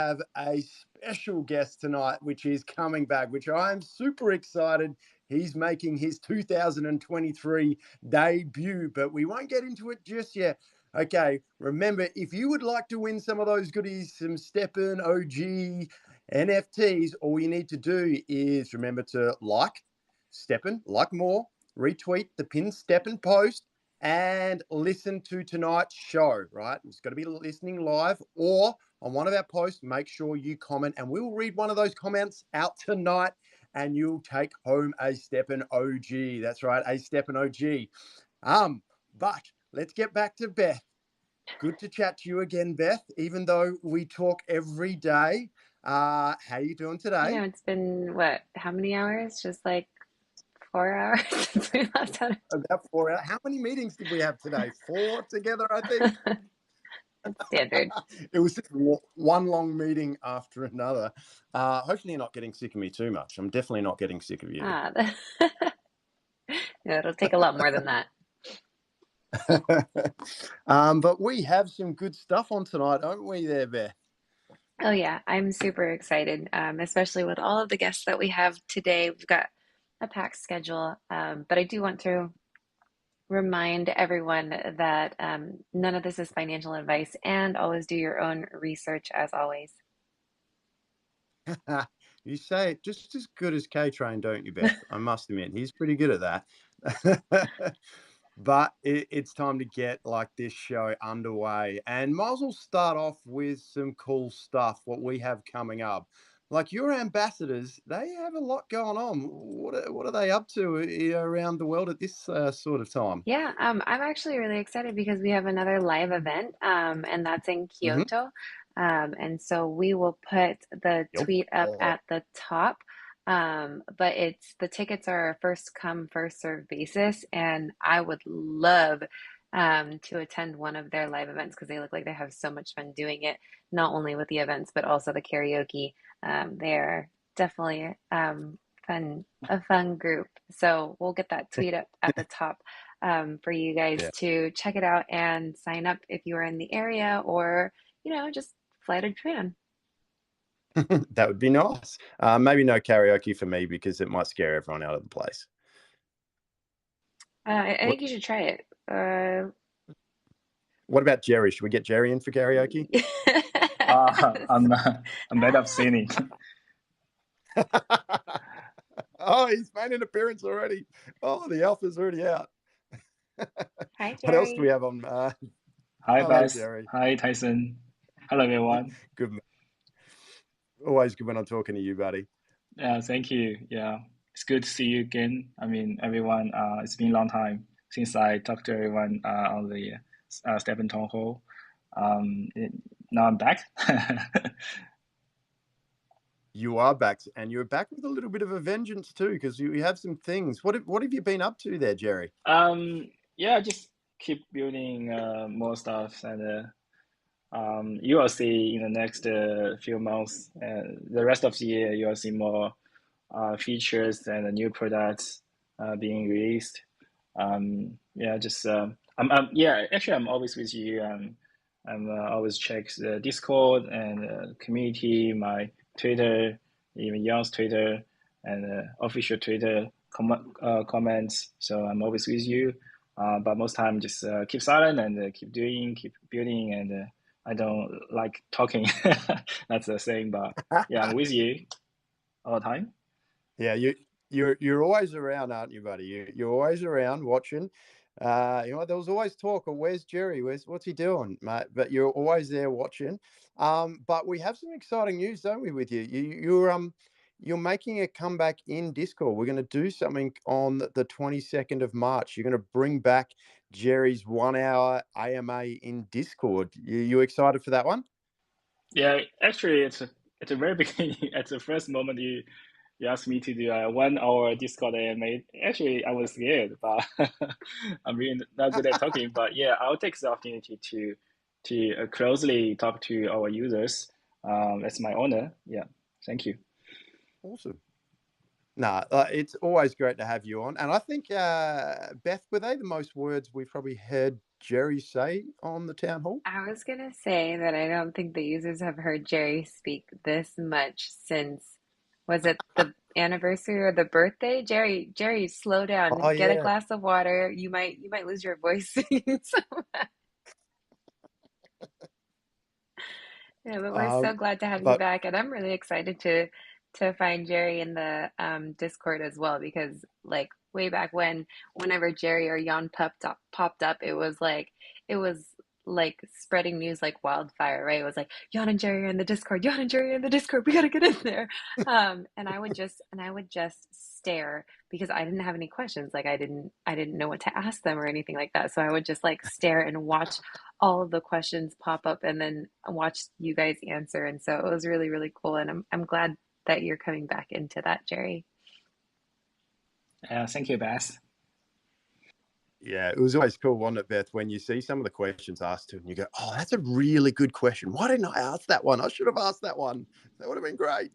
have a special guest tonight, which is coming back, which I'm super excited. He's making his 2023 debut, but we won't get into it just yet. Okay, remember, if you would like to win some of those goodies, some STEPN OG NFTs, all you need to do is remember to like STEPN, like more, retweet the pinned STEPN post, and listen to tonight's show, right? It's got to be listening live or on one of our posts. Make sure you comment, and we will read one of those comments out tonight, and you'll take home a STEPN OG. That's right, a STEPN OG. But let's get back to Beth. Good to chat to you again, Beth, even though we talk every day. How are you doing today? It's been, what, how many hours? Just like 4 hours since we last had About 4 hours. How many meetings did we have today? 4 together, I think. standard. It was just one long meeting after another. Hopefully you're not getting sick of me too much. I'm definitely not getting sick of you. No, it'll take a lot more than that. But we have some good stuff on tonight, don't we there, Beth? Oh yeah, I'm super excited, especially with all of the guests that we have today. We've got a packed schedule, but I do want to remind everyone that none of this is financial advice, and always do your own research as always. You say it just as good as K-Train, don't you, Beth? I must admit, he's pretty good at that. But it's time to get like this show underway, and might as well start off with some cool stuff, what we have coming up. Like your ambassadors, they have a lot going on. What are they up to around the world at this sort of time? Yeah, I'm actually really excited because we have another live event, and that's in Mm-hmm. Kyoto. And so we will put the tweet up at the top. But the tickets are a first come, first serve basis, and I would love to attend one of their live events because they look like they have so much fun doing it, not only with the events, but also the karaoke. They're definitely a fun group. So we'll get that tweet up at the top for you guys to check it out and sign up if you are in the area, or just fly to Japan. That would be nice. Maybe no karaoke for me because it might scare everyone out of the place. I think you should try it. What about Jerry? Should we get Jerry in for karaoke? I'm bad at singing. Oh, he's made an appearance already. Oh, the alpha's already out. Hi, Jerry. What else do we have on? Hi, hello, Beth. Jerry. Hi, Tyson. Hello, everyone. Good. Always good when I'm talking to you, buddy. Yeah, thank you. Yeah, it's good to see you again. I mean, everyone, it's been a long time since I talked to everyone on the STEPN Townhall. Now I'm back. You are back, and you're back with a little bit of a vengeance too, because you have some things. What have you been up to there, Jerry? Yeah, just keep building more stuff, and you will see in the next few months, the rest of the year, you will see more features and new products being released. Actually, I'm always with you. I'm always check the Discord and community, my Twitter, even Young's Twitter, and official Twitter comments. So I'm always with you. But most time just keep silent and keep building, and I don't like talking. That's the saying, but yeah, I'm with you all the time. Yeah, you're always around, aren't you, buddy? You're always around watching. There was always talk of where's Jerry? What's he doing, mate? But you're always there watching. But we have some exciting news, don't we, with you? You're making a comeback in Discord. We're going to do something on the 22nd of March. You're going to bring back Jerry's 1 hour AMA in Discord. You excited for that one? Yeah, actually, it's a very beginning. At the first moment you asked me to do a 1 hour Discord AMA. Actually, I was scared, but I'm really not good at talking. But yeah, I'll take the opportunity to closely talk to our users. That's my honor. Yeah, thank you. Awesome. No, it's always great to have you on. And I think, Beth, were they the most words we've probably heard Jerry say on the town hall? I was gonna say that I don't think the users have heard Jerry speak this much since, was it the anniversary or the birthday? Jerry, slow down. Oh Get a yeah. glass of water. You might lose your voice singing so much. Yeah, but we're so glad to have you But back, and I'm really excited to find Jerry in the Discord as well, because like way back when, whenever Jerry or Jan popped up, it was like spreading news like wildfire, right? It was like Jan and Jerry are in the Discord, Jan and Jerry are in the Discord, we gotta get in there. And I would just stare because I didn't have any questions. Like I didn't know what to ask them or anything like that. So I would just like stare and watch all of the questions pop up and then watch you guys answer. And so it was really, really cool. And I'm glad that you're coming back into that, Jerry. Thank you, Beth. yeah, it was always cool, wasn't it, Beth, when you see some of the questions asked to and you go, oh, that's a really good question. Why didn't I ask that one? I should have asked that one. That would have been great.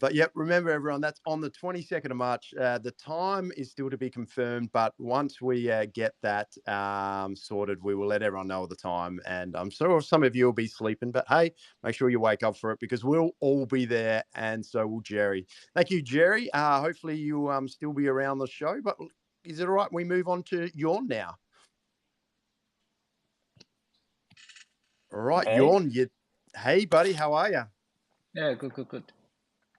But yeah, remember everyone, that's on the 22nd of March. The time is still to be confirmed, but once we get that sorted, we will let everyone know the time. And I'm sure some of you will be sleeping, but hey, make sure you wake up for it because we'll all be there, and so will Jerry. Thank you, Jerry. Hopefully you still be around the show, but is it all right we move on to Yawn now? All right, Hey. Yawn, hey buddy, how are you? Yeah, good.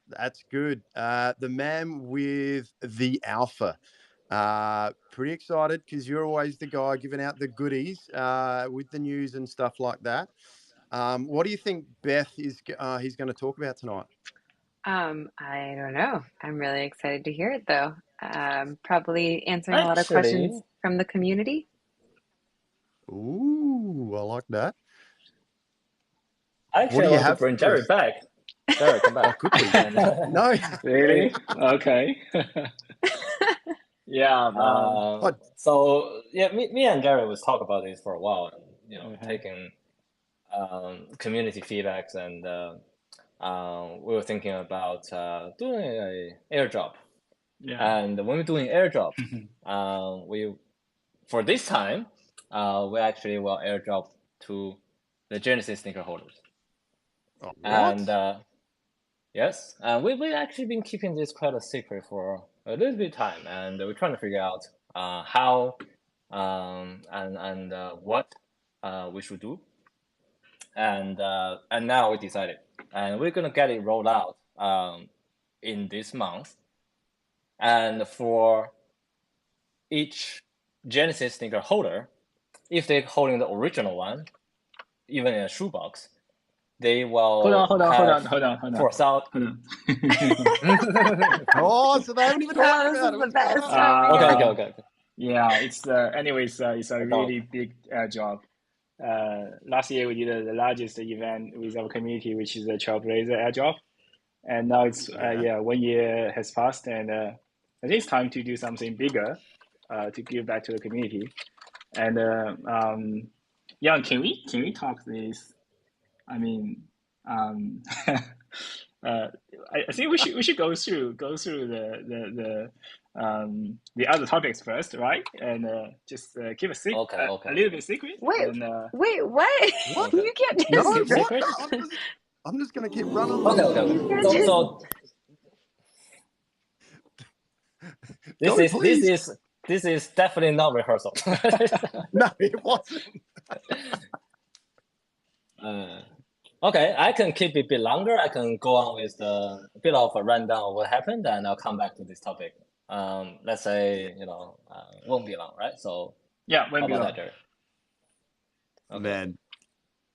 That's good. The man with the alpha. Pretty excited because you're always the guy giving out the goodies with the news and stuff like that. What do you think Beth he's going to talk about tonight? I don't know. I'm really excited to hear it though. Probably answering a lot of questions from the community. Ooh, I like that. Actually, I want to bring Jerry back. Jerry, come back. Quickly. No. Really? Okay. Yeah. So yeah, me and Jerry was talking about this for a while. You know, taking community feedbacks, and we were thinking about doing an airdrop. Yeah. And when we're doing airdrop, for this time we actually will airdrop to the Genesis sneaker holders. Oh, and yes, we've actually been keeping this quite a secret for a little bit of time, and we're trying to figure out how and what we should do. And now we decided, and we're gonna get it rolled out in this month. And for each Genesis sneaker holder, if they're holding the original one, even in a shoebox, they will hold on. 4,000. Oh, so they haven't even talked about it. The best. Okay. Yeah, it's a really big job. Last year we did the largest event with our community, which is the Trailblazer airdrop, and now it's 1 year has passed, and I think it's time to do something bigger to give back to the community. And Jan, can we talk this? I mean, I think we should go through the other topics first, right? And just keep a little bit secret. Wait, and, wait, what? Okay. You can't just No, secret? I'm just going to keep running. Okay. So this is definitely not rehearsal. No, it wasn't. Okay, I can keep it a bit longer. I can go on with a bit of a rundown of what happened, and I'll come back to this topic. Let's say, won't be long, right? So yeah, won't be long. That, Jerry? Okay. Man.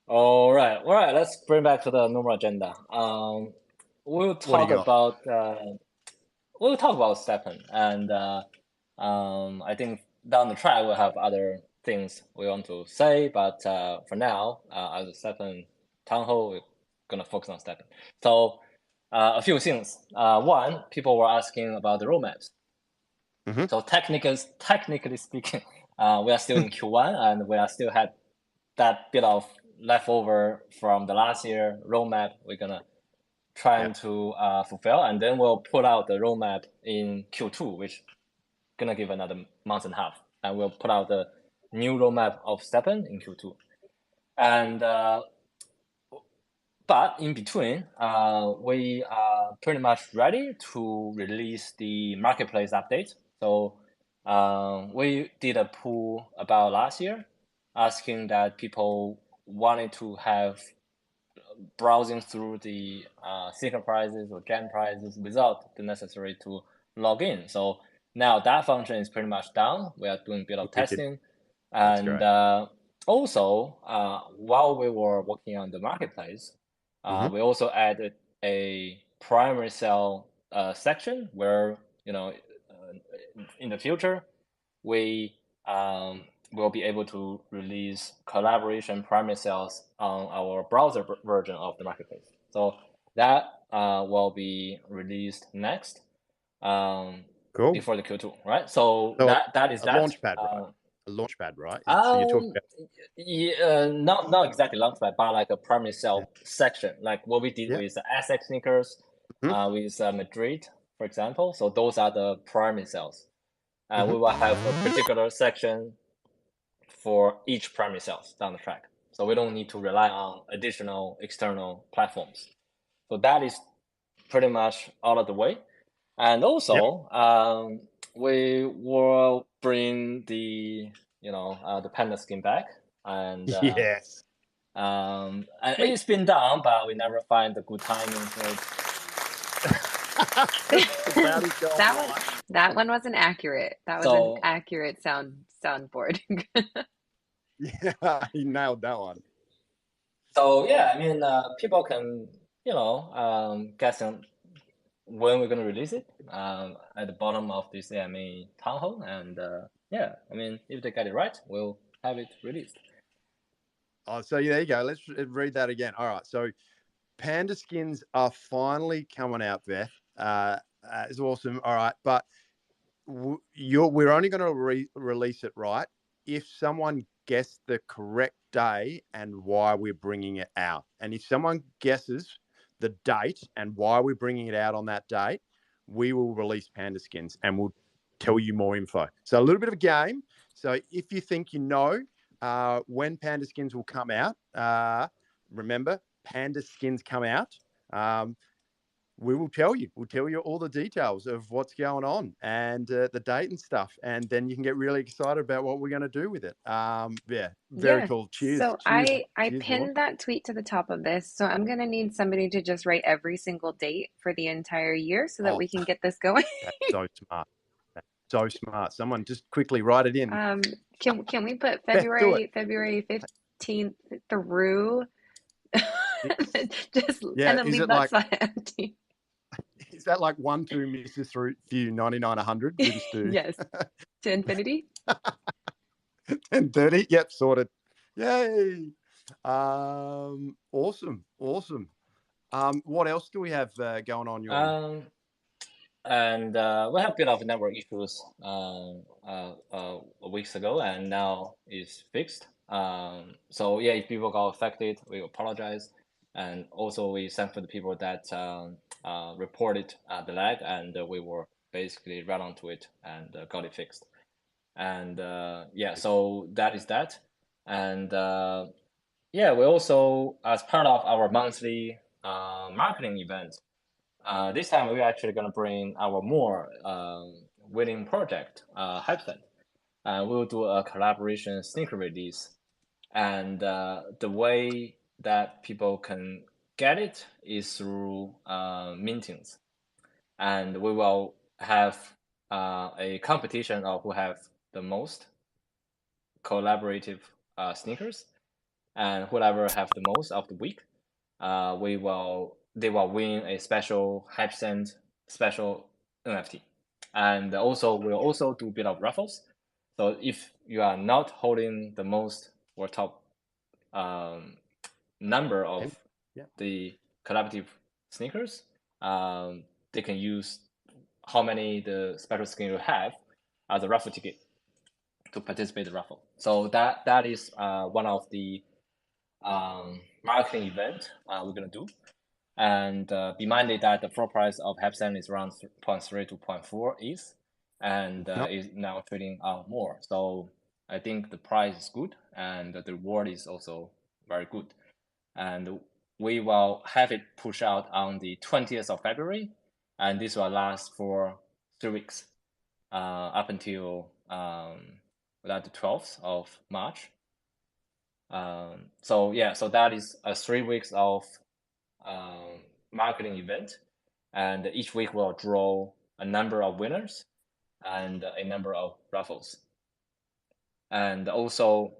All right. Let's bring back to the normal agenda. We'll talk about STEPN, and I think down the track we'll have other things we want to say, but for now, as a STEPN Townhall, we're gonna focus on STEPN. So a few things. One, people were asking about the roadmaps. Mm-hmm. So technically speaking, we are still in Q1, and we are still had that bit of leftover from the last year roadmap. We're gonna try to fulfill, and then we'll put out the roadmap in Q2, which gonna give another month and a half and we'll put out the new roadmap of STEPN in Q2. And but in between, we are pretty much ready to release the marketplace update. So we did a poll about last year, asking that people wanted to have browsing through the sticker prices or gem prices without the necessary to log in. So now that function is pretty much done. We are doing a bit of testing. And also, while we were working on the marketplace, we also added a primary sale section where, in the future, we will be able to release collaboration primary sales on our browser version of the marketplace. So that will be released next before the Q2, right? So that is a that. Launchpad, right? A Launchpad, right? So you're talking about... not exactly Launchpad, but like a primary sale section, like what we did with the Essex sneakers, with Madrid, for example. So those are the primary sales. We will have a particular section for each primary sales down the track. So we don't need to rely on additional external platforms. So that is pretty much out of the way. And also, we will bring the the panda skin back, and yes, and it's been done, but we never find the good timing for it. that one wasn't accurate. That was an accurate soundboard. Yeah, he nailed that one. So yeah, I mean, people can guess when we're going to release it at the bottom of this AMA Townhall, and yeah, I mean, if they get it right, we'll have it released. Oh, so there you go. Let's read that again. All right, so panda skins are finally coming out, Beth. It's awesome. All right, but we're only going to release it right if someone guessed the correct day and why we're bringing it out. And if someone guesses the date and why we're bringing it out on that date, we will release panda skins and we'll tell you more info. So a little bit of a game. So if you think when panda skins will come out, remember, panda skins come out. We will tell you. We'll tell you all the details of what's going on and the date and stuff. And then you can get really excited about what we're going to do with it. Very cool. Cheers. So cheers. I pinned that tweet to the top of this. So I'm going to need somebody to just write every single date for the entire year so that we can get this going. That's so smart. That's so smart. Someone just quickly write it in. Can we put February 15th through? And then leave that side empty. Is that like 1, 2, misses through 99, 100? We just do. Yes. To infinity? 1030. Yep, sorted. Yay. Awesome. What else do we have going on? And we have a bit of network issues weeks ago, and now it's fixed. So yeah, if people got affected, we apologize. And also we thank for the people that reported the lag, and we were basically right onto it and got it fixed. And yeah, so that is that. And yeah, we also, as part of our monthly marketing event, this time we're actually going to bring our more winning project, Hypestand. We'll do a collaboration sneaker release. And the way that people can get it is through mintings. And we will have a competition of who have the most collaborative sneakers, and whoever have the most of the week, they will win a special Hypestand special NFT. And also we'll also do a bit of raffles. So if you are not holding the most or top number of the collaborative sneakers, they can use how many the special skin you have as a raffle ticket to participate in the raffle. So that is one of the marketing event we're gonna do. And be minded that the floor price of Hypestand is around 0.3 to 0.4 ETH. and is now trading more. So I think the price is good and the reward is also very good. And we will have it push out on the 20th of February, and this will last for 3 weeks up until the 12th of March. So yeah, so that is 3 weeks of marketing event, and each week will draw a number of winners and a number of raffles. And also,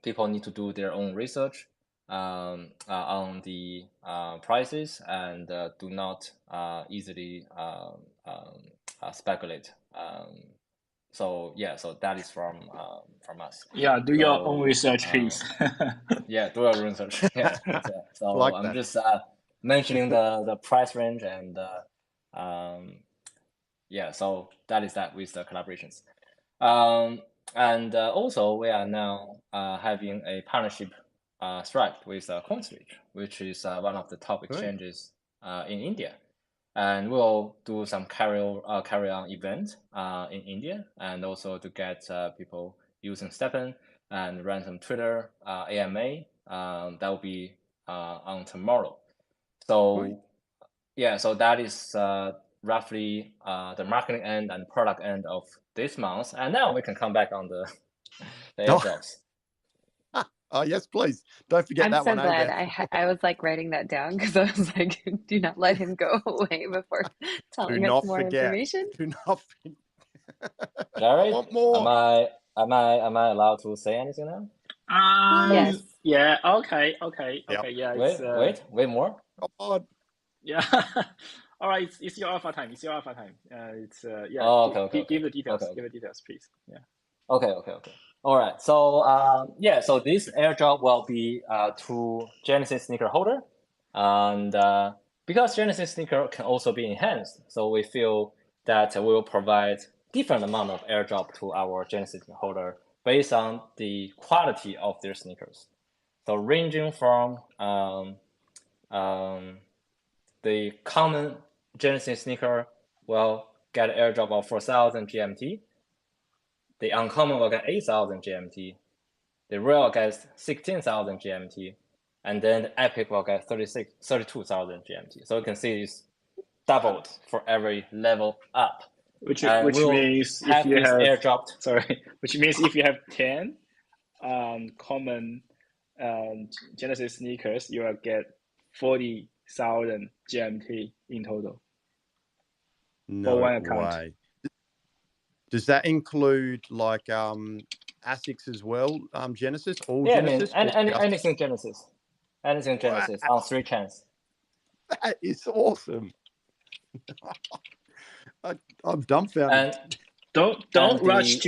people need to do their own research on the prices and do not easily speculate. So yeah, so that is from us. Yeah, do your own research, please. Yeah, do your own research. Yeah. So Like I'm that. just mentioning the price range and yeah, so that is that with the collaborations. And also we are now having a partnership Stripe with CoinSwitch, which is one of the top exchanges in India. And we'll do some carry-on event in India, and also to get people using STEPN and run some Twitter AMA. That will be on tomorrow. So yeah, so that is roughly the marketing end and product end of this month. And now we can come back on the airdrops. Oh yes, please. Don't forget I'm that so one. glad I was like writing that down because I was like, do not let him go away before telling us more information. Do not forget. Jared, want more. Am I allowed to say anything now? Yes. Yeah. Okay. Yep. Yeah. Wait more. Come on. Yeah. All right. It's your alpha time. It's yeah. Okay. Give the details. Okay. Give the details, please. Yeah. Okay. All right. So yeah. So this airdrop will be to Genesis sneaker holder, and because Genesis sneaker can also be enhanced, so we feel that we will provide different amount of airdrop to our Genesis holder based on the quality of their sneakers. So ranging from the common Genesis sneaker will get an airdrop of 4,000 GMT. The uncommon will get 8,000 GMT. The rare will get 16,000 GMT. And then the epic will get 32,000 GMT. So you can see it's doubled for every level up. Which means if you have airdropped. Which means if you have 10 common Genesis sneakers, you will get 40,000 GMT in total. No for one account. way. Does that include like ASICs as well? Genesis, all Genesis? I mean, anything Genesis. Anything Genesis on 3 chains. That is awesome. I'm dumbfounded. And don't rush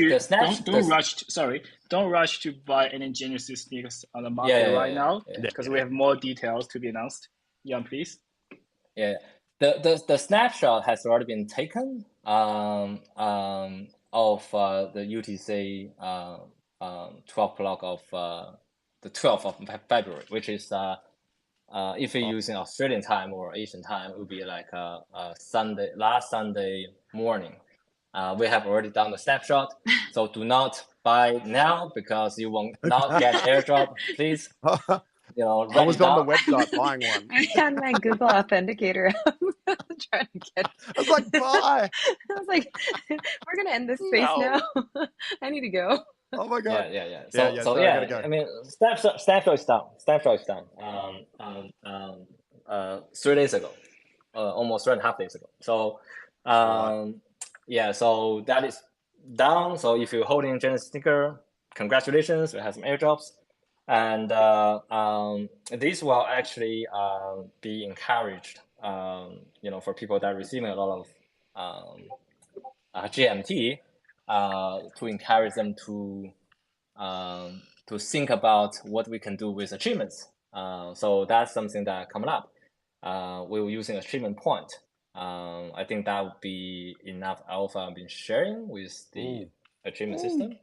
to buy any Genesis sneakers on the market right now because we have more details to be announced. Jan, please. Yeah, the snapshot has already been taken of the UTC 12 o'clock of the 12th of February, which is if you're using Australian time or Asian time, it would be like last Sunday morning. We have already done the snapshot, so do not buy now because you will not get airdrop. Please, you know. I was on the website buying one. I had my Google Authenticator up trying to get. I was like, buy. I was like, we're gonna end this space now. I need to go. Oh my god. Yeah. So I gotta go. I mean, snapshot is done. 3 days ago, almost 3.5 days ago. So yeah, so that is down. So if you're holding Genesis sneaker, congratulations, we have some airdrops, and this will actually be encouraged. For people that are receiving a lot of GMT. To encourage them to think about what we can do with achievements. So that's something that coming up. We were using achievement point. I think that would be enough alpha I've been sharing with the achievement system.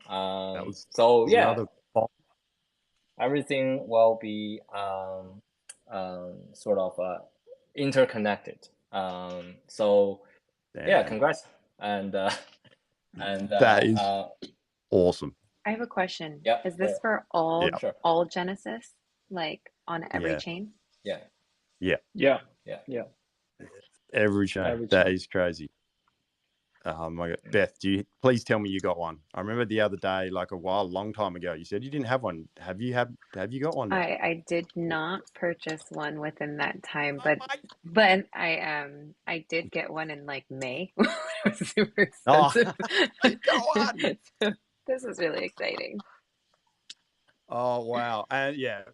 Everything will be sort of interconnected. Congrats. And And that is awesome. I have a question. Yeah, Is this for all sure. all Genesis, like on every Yeah. chain? Yeah. Every chain. Every That chain. is crazy. My God. Beth, please tell me you got one. I remember the other day, like a long time ago, you said you didn't have one. Have you got one now? I did not purchase one within that time, but I did get one in like May. It was super expensive. Go on. So this is really exciting. Oh, wow. And yeah,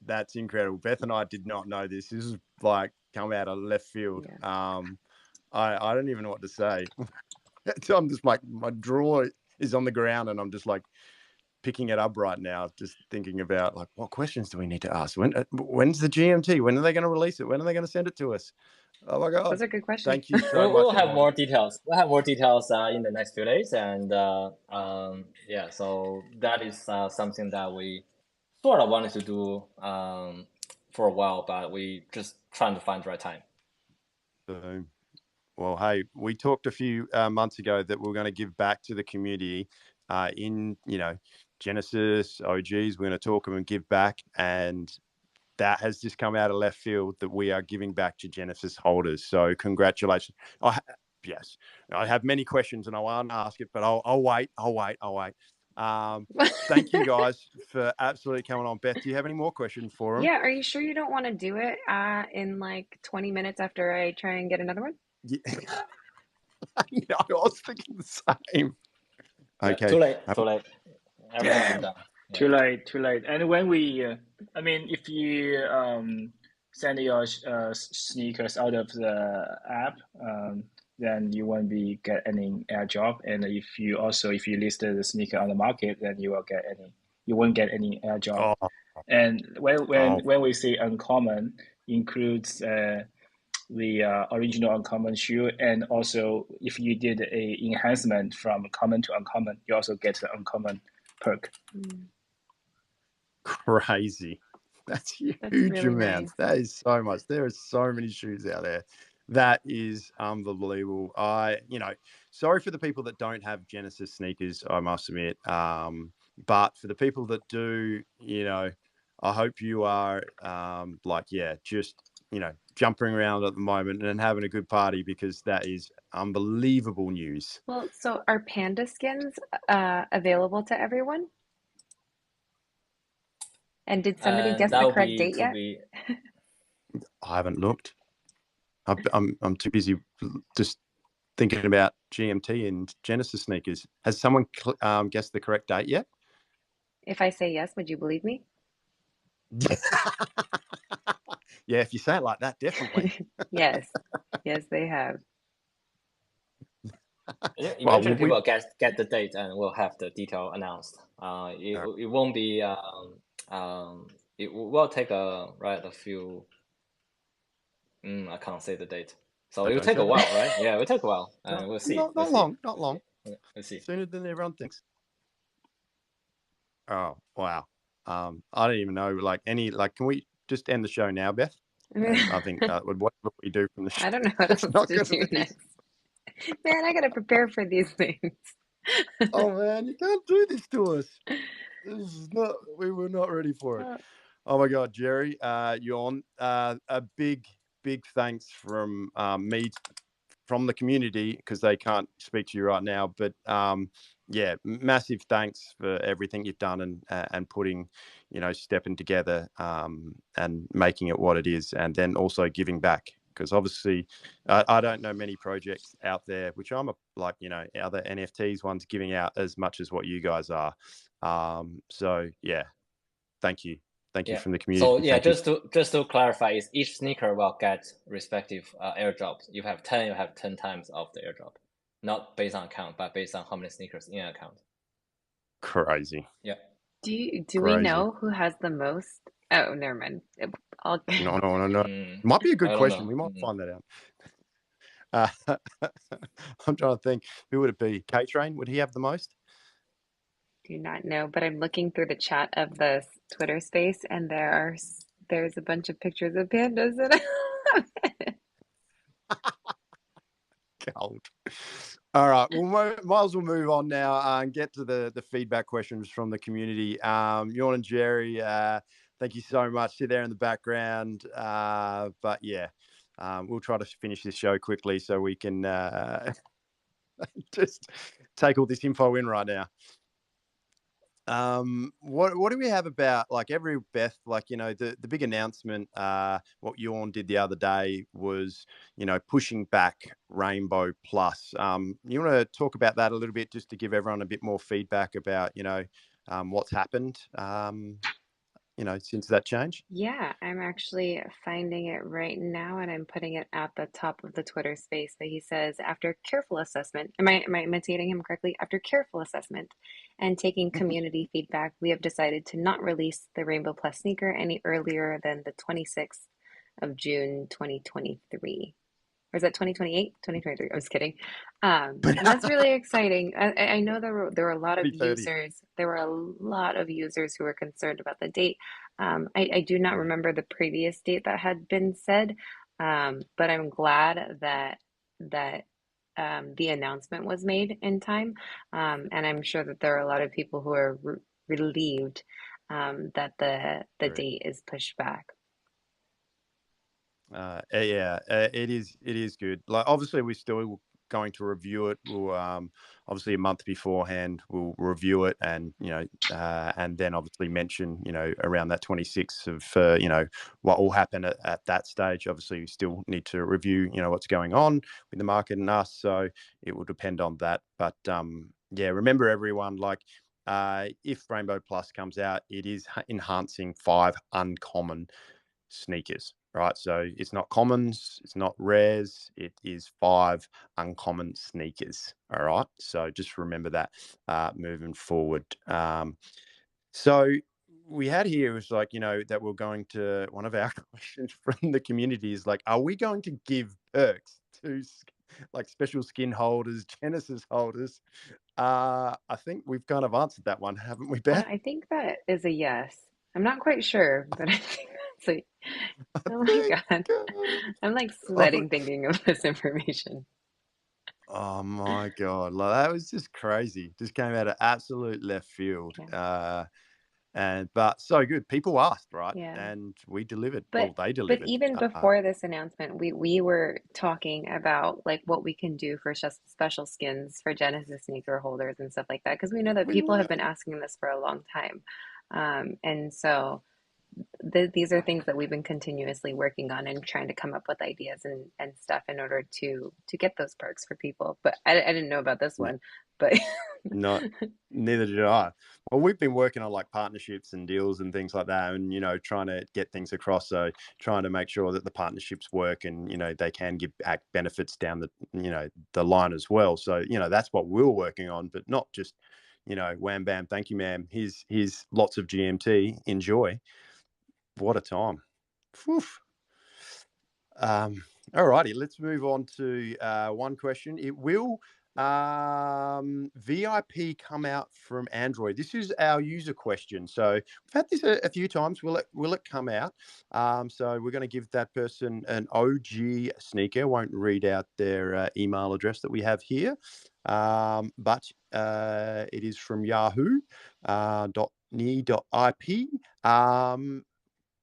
that's incredible. Beth and I did not know this. This is like come out of left field. Yeah. I don't even know what to say. I'm just like, my drawer is on the ground and I'm just like picking it up right now, just thinking about like, what questions do we need to ask? When's the GMT? When are they going to release it? When are they going to send it to us? Oh my God. Those are good questions. Thank you so much. We'll have more details. We'll have more details in the next few days. And yeah, so that is something that we sort of wanted to do for a while, but we just trying to find the right time. Well, hey, we talked a few months ago that we're going to give back to the community in, Genesis, OGs. We're going to talk and give back. And that has just come out of left field that we are giving back to Genesis holders. So congratulations. Yes, I have many questions and I want to ask it, but I'll wait. Thank you guys for absolutely coming on. Beth, do you have any more questions for them? Yeah, are you sure you don't want to do it in like 20 minutes after I try and get another one? Yeah. I was thinking the same. Okay. Too late. Everything's done. Too late. And when we, if you send your sneakers out of the app, then you won't get any airdrop. And if you listed the sneaker on the market, then you won't get any airdrop. Oh. And when we say uncommon, includes the original uncommon shoe, and also if you did a enhancement from common to uncommon, you also get the uncommon perk. Crazy. That's huge really amounts. nice. That is so much. There are so many shoes out there. That is unbelievable. Sorry for the people that don't have Genesis sneakers, I must admit. But for the people that do, I hope you are just jumping around at the moment and having a good party, because that is unbelievable news. Well, so are panda skins available to everyone? And did somebody guess the correct date yet? I haven't looked. I'm too busy just thinking about GMT and Genesis sneakers. Has someone guessed the correct date yet? If I say yes, would you believe me? Yeah, if you say it like that, definitely. Yes, they have. Yeah, eventually people get the date and we'll have the detail announced. It won't be. It will take a few. I can't say the date, so it will take a while, right? Yeah, it will take a while, and we'll see. Not long. We'll see. Sooner than everyone thinks. Oh wow! I don't even know. Can we just end the show now, Beth? I think what we do from the show. I don't know what else to do next. Man, I gotta prepare for these things. Oh man, you can't do this to us. We were not ready for it. Oh my God, Jerry, you're on. A big thanks from me, from the community, because they can't speak to you right now. But massive thanks for everything you've done and putting, STEPN together and making it what it is, and then also giving back. Because obviously, I don't know many projects out there, which I'm other NFTs ones giving out as much as what you guys are. So yeah, thank you. Thank you from the community. So yeah, just to clarify, is each sneaker will get respective airdrops. You have 10 times of the airdrop, not based on account, but based on how many sneakers in an account. Crazy. Yeah. Do we know who has the most? Oh, never mind. No. Might be a good question. We might find that out. I'm trying to think. Who would it be? K-Train? Would he have the most? Do not know, but I'm looking through the chat of the Twitter space, and there's a bunch of pictures of pandas in it. Gold. All right. Well, might as well move on now and get to the feedback questions from the community. Yawn and Jerry, thank you so much. Sit there in the background. But yeah, we'll try to finish this show quickly so we can just take all this info in right now. What do we have about, like, every Beth, like, you know, the big announcement, what Yawn did the other day was, you know, pushing back Rainbow Plus. You want to talk about that a little bit, just to give everyone a bit more feedback about, you know, what's happened, you know, since that change? Yeah, I'm actually finding it right now and I'm putting it at the top of the Twitter space. But he says, after careful assessment, am I imitating him correctly? After careful assessment and taking community feedback, we have decided to not release the Rainbow Plus sneaker any earlier than the 26th of June, 2023. Or is that 2028? 2023. I was kidding. And that's really exciting. I know there were a lot of 2030. users. There were a lot of users who were concerned about the date. I do not remember the previous date that had been said, but I'm glad that the announcement was made in time. And I'm sure that there are a lot of people who are relieved that the Right. date is pushed back. Yeah, it is good. Like, obviously, we're still going to review it. We'll obviously, a month beforehand, we'll review it, and, you know, and then obviously mention, you know, around that 26th of, you know, what will happen at that stage. Obviously, we still need to review, you know, what's going on with the market and us, so it will depend on that. But yeah, remember, everyone, like, if Rainbow Plus comes out, it is enhancing 5 uncommon sneakers, right? So it's not commons, it's not rares, it is 5 uncommon sneakers. All right, so just remember that moving forward. So we had here was, like, you know, that we're going to, one of our questions from the community is, like, are we going to give perks to like special skin holders, Genesis holders? I think we've kind of answered that one, haven't we, Beth? I think that is a yes. I'm not quite sure, but I think that's a. I Oh my think, God. I'm like sweating thinking of this information. oh my God, like, that was just crazy. Just came out of absolute left field. Yeah. But so good. People asked, right? Yeah. And we delivered. But Well, they but delivered. even before this announcement, we were talking about like what we can do for special skins for Genesis sneaker holders and stuff like that, because we know that We people were. have been asking this for a long time. And so these are things that we've been continuously working on and trying to come up with ideas and stuff in order to get those perks for people. But I didn't know about this one, but Not, neither did I. Well, we've been working on, like, partnerships and deals and things like that, and, you know, trying to get things across. So trying to make sure that the partnerships work, and, you know, they can give back benefits down the, you know, the line as well. So, you know, that's what we're working on, but not just, you know, wham bam, thank you, ma'am. Here's lots of GMT. Enjoy. What a time. Whew. All righty, let's move on to one question. It will VIP come out from Android? This is our user question. So we've had this a few times. Will it come out? So we're going to give that person an OG sneaker. Won't read out their email address that we have here, but it is from yahoo.ni.ip.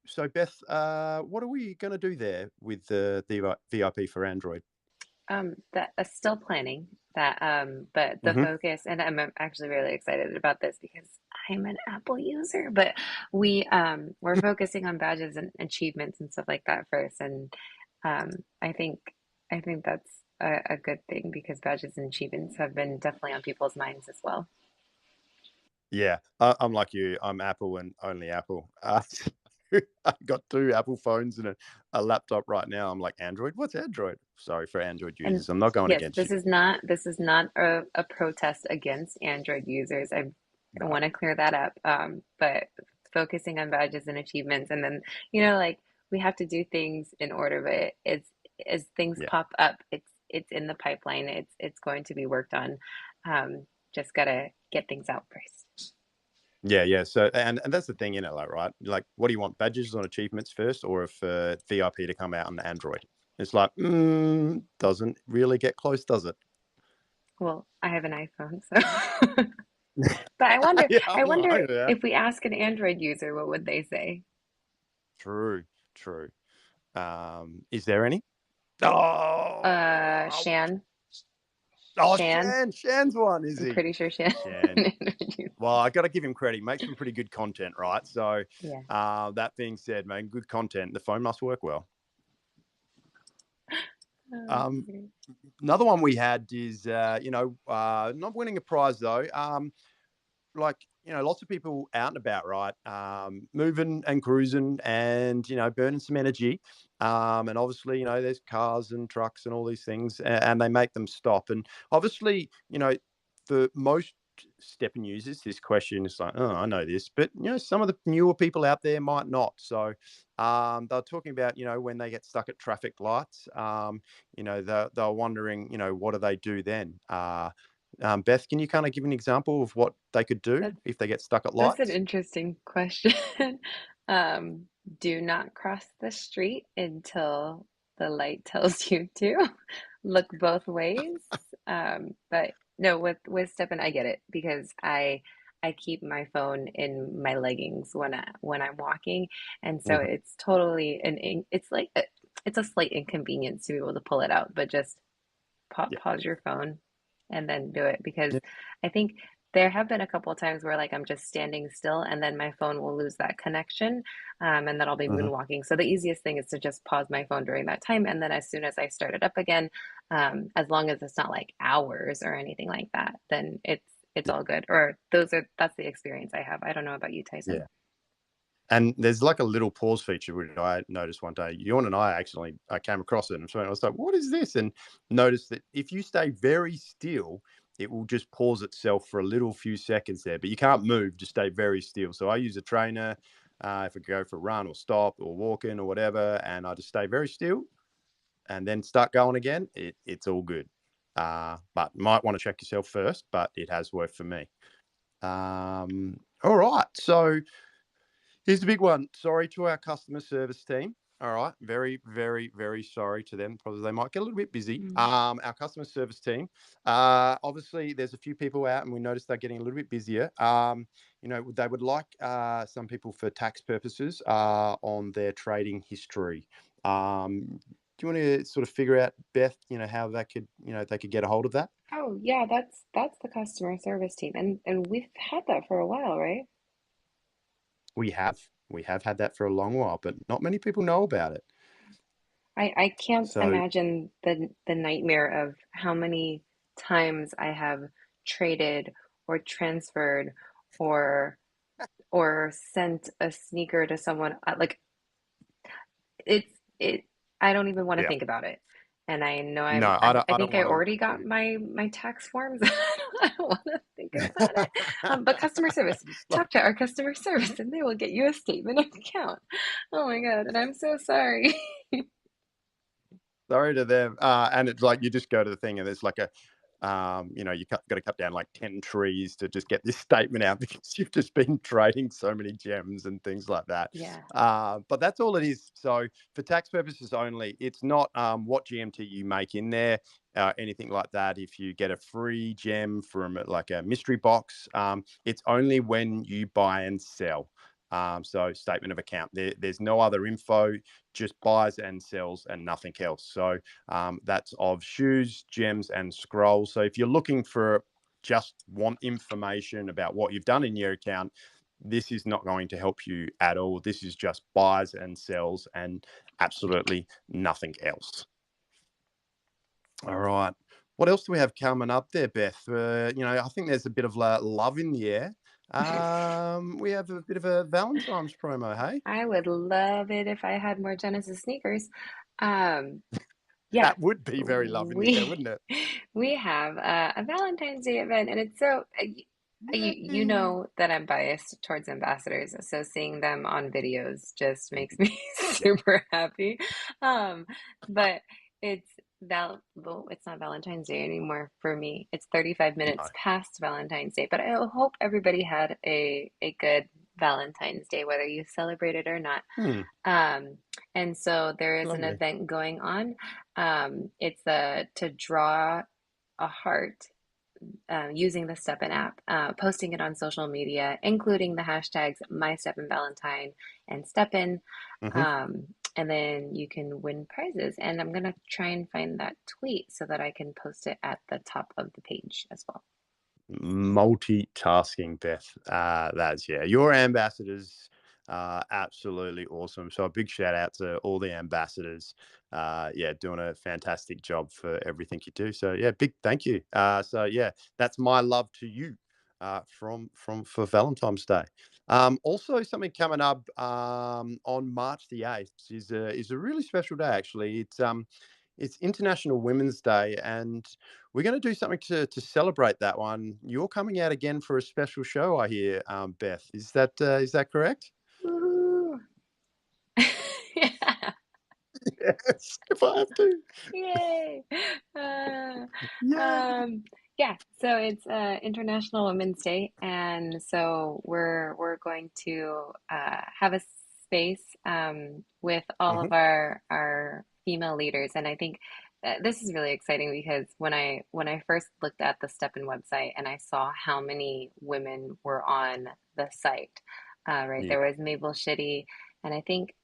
So Beth, what are we going to do there with the VIP for Android? that still planning that, but the focus, and I'm actually really excited about this because I'm an Apple user, but we're focusing on badges and achievements and stuff like that first. And I think that's a good thing because badges and achievements have been definitely on people's minds as well. Yeah, I'm like you. I'm Apple and only Apple. I've got 2 Apple phones and a laptop right now. I'm like, Android? What's Android? Sorry for Android users. And I'm not going yes, against this you. is not a protest against Android users. I No. want to clear that up. But focusing on badges and achievements, and then, you know, like we have to do things in order, but it's as things Yeah. pop up, it's in the pipeline. It's going to be worked on. Just gotta get things out first. Yeah. So, and that's the thing, you know, like, right? Like, what do you want, badges on achievements first, or if VIP to come out on Android? It's like, doesn't really get close, does it? Well, I have an iPhone, so. But I wonder, Yeah, I wonder yeah. if we ask an Android user, what would they say? True. Is there any? Oh, Shan. Shan. Shan's one, is I'm he? pretty sure Shan. Shan. Well, I got to give him credit. He makes some pretty good content, right? So, Yeah. that being said, man, good content. The phone must work well. Another one we had is, not winning a prize though. Like, lots of people out and about, right? Moving and cruising and, burning some energy. And obviously, there's cars and trucks and all these things, and they make them stop. And obviously, the most STEPN users, this question is like, oh, I know this, but, some of the newer people out there might not. So they're talking about, when they get stuck at traffic lights, they're wondering, what do they do then? Beth, can you kind of give an example of what they could do if they get stuck at lights? That's an interesting question. Do not cross the street until the light tells you to. Look both ways. But no, with STEPN, I get it because I keep my phone in my leggings when I'm walking, and so it's totally it's like it's a slight inconvenience to be able to pull it out, but just pause your phone and then do it because I think there have been a couple of times where like I'm just standing still and then my phone will lose that connection, and then I'll be moonwalking. So the easiest thing is to just pause my phone during that time, and then as soon as I start it up again, as long as it's not like hours or anything like that, then it's all good. Or that's the experience I have. I don't know about you, Tyson. Yeah. And there's like a little pause feature which I noticed one day. Ewan and I came across it, and so I was like, "What is this?" And noticed that if you stay very still, it will just pause itself for a little few seconds there, but you can't move. Just stay very still. So I use a trainer if I go for a run or stop or walking or whatever, and I just stay very still, and then start going again. It's all good. But might want to check yourself first. But it has worked for me. All right, so. Here's the big one. Sorry to our customer service team. All right. Very, very, very sorry to them. Probably they might get a little bit busy. Our customer service team, obviously there's a few people out and we noticed they're getting a little bit busier. They would like some people for tax purposes on their trading history. Do you want to sort of figure out, Beth, how they could get a hold of that? Oh yeah, that's the customer service team. And we've had that for a while, right? We have had that for a long while, but not many people know about it. I can't imagine the nightmare of how many times I have traded or transferred or sent a sneaker to someone. Like I don't even want to think about it. And I know I think I already got my tax forms. I don't want to think about it. But customer service, talk to our customer service and they will get you a statement of account. Oh my God. And I'm so sorry. Sorry to them. And it's like you just go to the thing and there's like got to cut down like 10 trees to just get this statement out because you've just been trading so many gems and things like that. Yeah. But that's all it is. So for tax purposes only, it's not what GMT you make in there, anything like that. If you get a free gem from like a mystery box, it's only when you buy and sell. So statement of account, there's no other info, just buys and sells and nothing else. So that's of shoes, gems and scrolls. So if you're looking for want information about what you've done in your account, this is not going to help you at all. This is just buys and sells and absolutely nothing else. All right. What else do we have coming up there, Beth? I think there's a bit of love in the air. We have a bit of a Valentine's promo, hey? I would love it if I had more Genesis sneakers. Yeah, that would be very love in the air, wouldn't it? We have a Valentine's Day event, and it's so you know that I'm biased towards ambassadors, so seeing them on videos just makes me super happy. But it's not Valentine's Day anymore for me. It's 35 minutes past Valentine's Day, but I hope everybody had a good Valentine's Day, whether you celebrate it or not. And so there is an event going on. It's to draw a heart using the STEPN app, posting it on social media, including the hashtags MyStepnValentine and STEPN. And then you can win prizes. And I'm going to try and find that tweet so that I can post it at the top of the page as well. Multitasking, Beth. That's, yeah, your ambassadors are absolutely awesome. So a big shout out to all the ambassadors. Yeah, doing a fantastic job for everything you do. So yeah, big thank you. So yeah, that's my love to you for Valentine's Day. Also something coming up on March the 8th is a really special day actually. It's International Women's Day, and we're going to do something to celebrate that one. You're coming out again for a special show, I hear, Beth. Is that correct? Woo. Yeah. Yes, if I have to. Yay. Yeah. Yeah, so it's International Women's Day, and so we're going to have a space with all of our female leaders, and I think this is really exciting because when I first looked at the STEPN website and I saw how many women were on the site, right? There was Mabel Shitty, and I think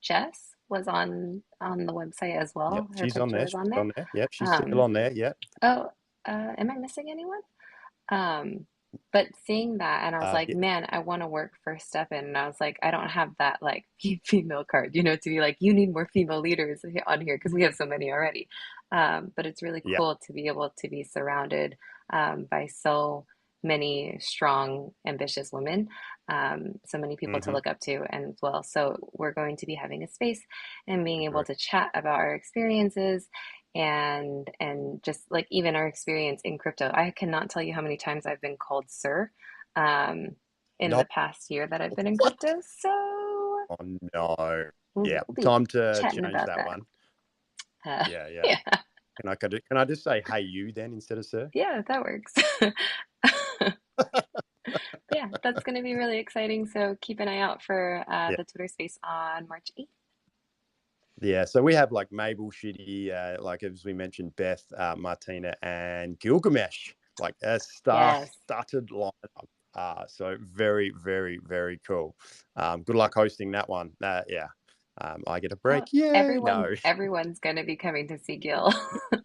Jess was on the website as well. Yep, Her she's on picture there. was on there. Yep, she's still on there. Yep. Oh, am I missing anyone? But seeing that, and I was like, yeah. man, I want to work for STEPN. And I was like, I don't have that like female card, to be like, you need more female leaders on here because we have so many already. But it's really cool to be able to be surrounded by so many strong, ambitious women, so many people to look up to and as well. So we're going to be having a space and being able to chat about our experiences and just like even our experience in crypto. I cannot tell you how many times I've been called sir in the past year that I've been in crypto. So oh no, yeah, we'll time to change about that one. Yeah. Can I just say hey you then instead of sir? Yeah, that works. Yeah, that's going to be really exciting. So keep an eye out for the Twitter space on March 8th. Yeah, so we have like Mabel Shitty, like as we mentioned, Beth, Martina, and Gilgamesh, like a started lineup. So very, very, very cool. Good luck hosting that one. I get a break. Everyone's going to be coming to see Gil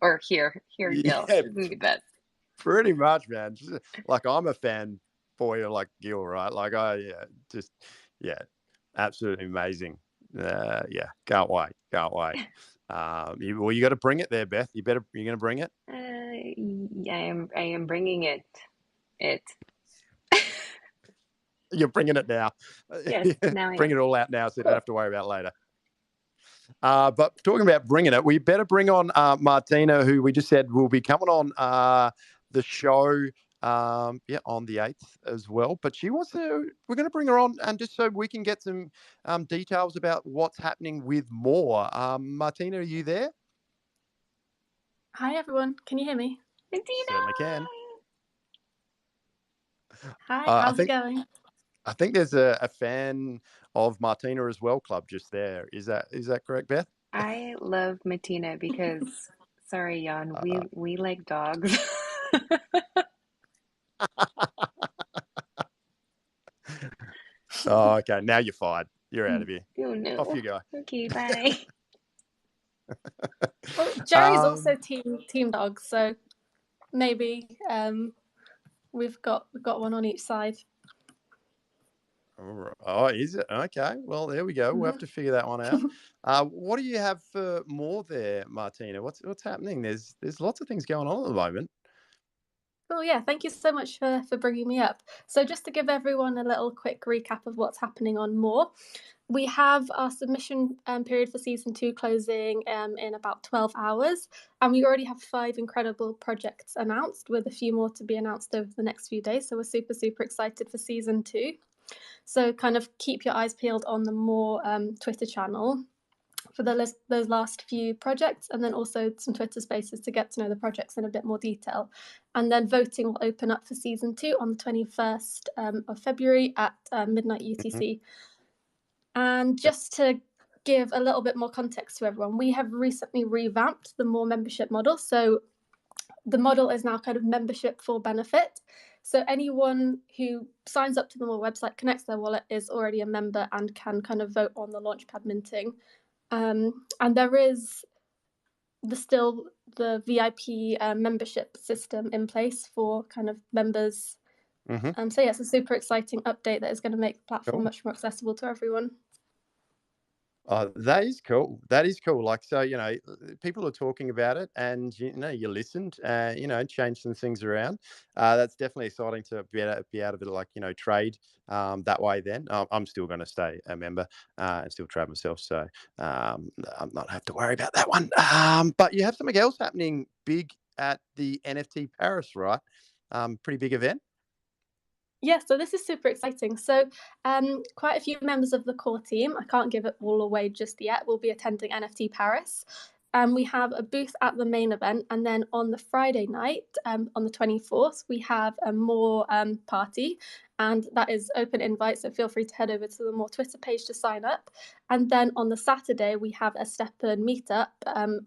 or hear Gil. It's going to be best. Pretty much, man. Like I'm a fan boy like Gil, right? Like absolutely amazing. Can't wait. Well, you got to bring it there, Beth. You're going to bring it. I am bringing it. You're bringing it now. Yes, now bring it all out now, so you don't have to worry about it later. But talking about bringing it, we better bring on Martina, who we just said will be coming on the show. On the 8th as well, but we're going to bring her on and just so we can get some details about what's happening with more. Martina, are you there? Hi everyone, can you hear me? Certainly can. Hi, how's it going? I think there's a fan of Martina as well club just there. Is that correct, Beth? I love Martina because sorry Jan, we like dogs. Oh, okay. Now you're fired. You're out of here. Oh no. Off you go. Okay, bye. Well, Jerry's also team dog, so maybe we've got one on each side. Oh, is it? Okay. Well, there we go. We'll have to figure that one out. What do you have for more there, Martina? What's happening? There's lots of things going on at the moment. Cool, yeah, thank you so much for bringing me up. So just to give everyone a little quick recap of what's happening on More, we have our submission period for Season 2 closing in about 12 hours, and we already have 5 incredible projects announced, with a few more to be announced over the next few days, so we're super, super excited for Season 2. So kind of keep your eyes peeled on the More Twitter channel for those last few projects, and then also some Twitter spaces to get to know the projects in a bit more detail. And then voting will open up for Season 2 on the 21st of February at midnight UTC. And just to give a little bit more context to everyone, we have recently revamped the More membership model. So the model is now kind of membership for benefit. So anyone who signs up to the website, connects their wallet, is already a member and can kind of vote on the Launchpad minting. And there is still the VIP membership system in place for kind of members. So yeah, it's a super exciting update that is going to make the platform much more accessible to everyone. That is cool. That is cool. Like, so, you know, people are talking about it and, you know, you listened, you know, change some things around. That's definitely exciting to be out of it, like, you know, trade that way then. I'm still going to stay a member and still trade myself. So I'm not have to worry about that one. But you have something else happening big at the NFT Paris, right? Pretty big event. Yeah, so this is super exciting. So quite a few members of the core team, I can't give it all away just yet, will be attending NFT Paris. We have a booth at the main event, and then on the Friday night, on the 24th, we have a more party, and that is open invite, so feel free to head over to the more Twitter page to sign up. And then on the Saturday, we have a STEPN meetup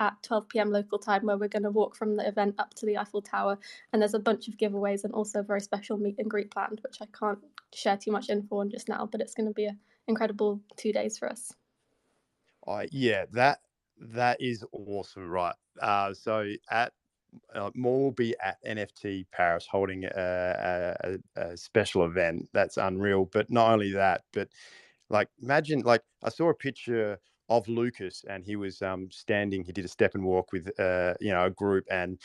at 12 p.m. local time, where we're going to walk from the event up to the Eiffel Tower, and there's a bunch of giveaways and also a very special meet and greet planned, which I can't share too much info on just now, but it's going to be an incredible 2 days for us. Yeah, that is awesome, right? So at more will be at NFT Paris holding a special event. That's unreal. But not only that, but like imagine, like I saw a picture of Lucas and he was standing. He did a step and walk with you know, a group, and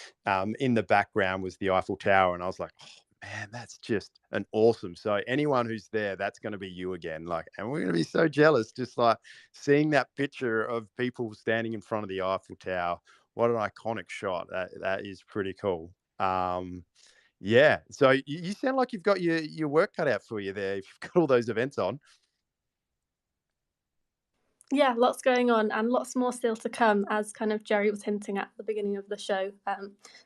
in the background was the Eiffel Tower, and I was like, oh, man, that's just an awesome. So anyone who's there, that's going to be you again. Like, and we're going to be so jealous, just like seeing that picture of people standing in front of the Eiffel Tower. What an iconic shot. That is pretty cool. Yeah. So you sound like you've got your work cut out for you there, if you've got all those events on. Yeah, lots going on and lots more still to come, as kind of Jerry was hinting at the beginning of the show.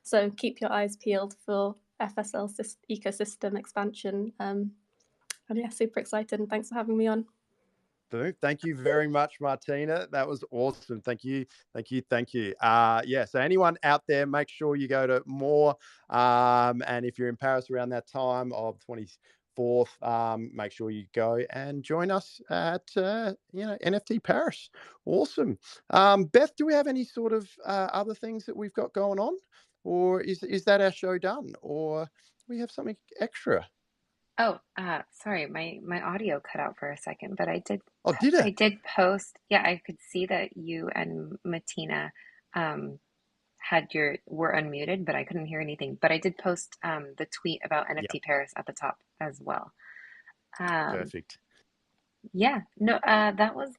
So keep your eyes peeled for FSL ecosystem expansion. And yeah, super excited, and thanks for having me on. Thank you very much, Martina. That was awesome. Thank you. Yeah, so anyone out there, make sure you go to more. And if you're in Paris around that time of 24th, make sure you go and join us at you know, NFT Paris. Awesome. Beth, do we have any sort of other things that we've got going on, or is that our show done, or we have something extra? Oh, sorry, my audio cut out for a second, but I did. Oh, did it? I did post. Yeah, I could see that you and Martina were unmuted, but I couldn't hear anything. But I did post the tweet about NFT Paris at the top as well. Perfect. Yeah, no, that was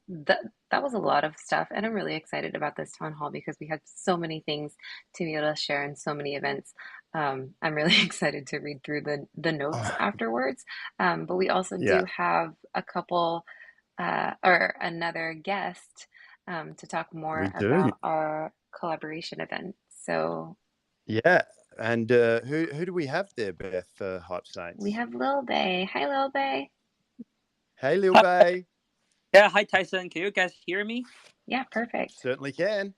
a lot of stuff, and I'm really excited about this town hall because we had so many things to be able to share and so many events. I'm really excited to read through the notes afterwards. But we also do have a couple or another guest to talk more about our collaboration event. So yeah, and who do we have there, Beth? Hype Saints. We have Lil Bay. Hi, Lil Bay. Hey, Lil Bay. Yeah, hi Tyson. Can you guys hear me? Yeah, perfect. Certainly can.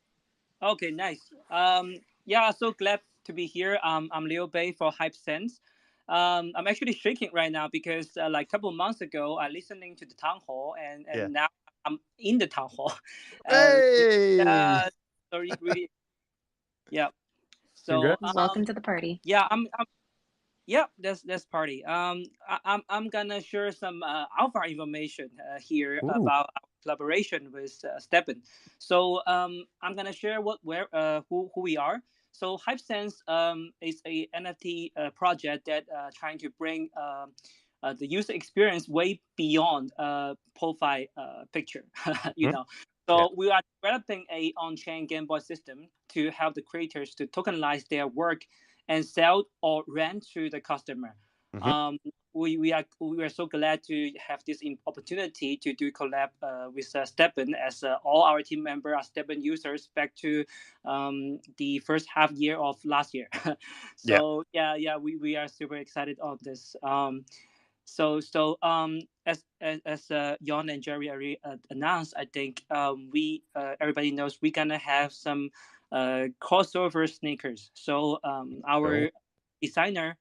Okay, nice. Yeah, so glad to be here. I'm Lil Bay for Hype Sense. I'm actually shaking right now because like a couple of months ago, I listening to the town hall, and now I'm in the town hall. Hey! So really, yeah. So welcome to the party. Yeah, yeah, that's party. I'm gonna share some alpha information here about our collaboration with STEPN. So I'm gonna share who we are. So HypeSense is a NFT project that trying to bring the user experience way beyond profile picture. You know. So we are developing a on-chain Game Boy system to help the creators to tokenize their work and sell or rent to the customer. We are so glad to have this opportunity to do collab with STEPN, as all our team members are STEPN users back to the first half year of last year. So we are super excited on this. As Jan and Jerry already announced, I think everybody knows we're gonna have some crossover sneakers. So our designer,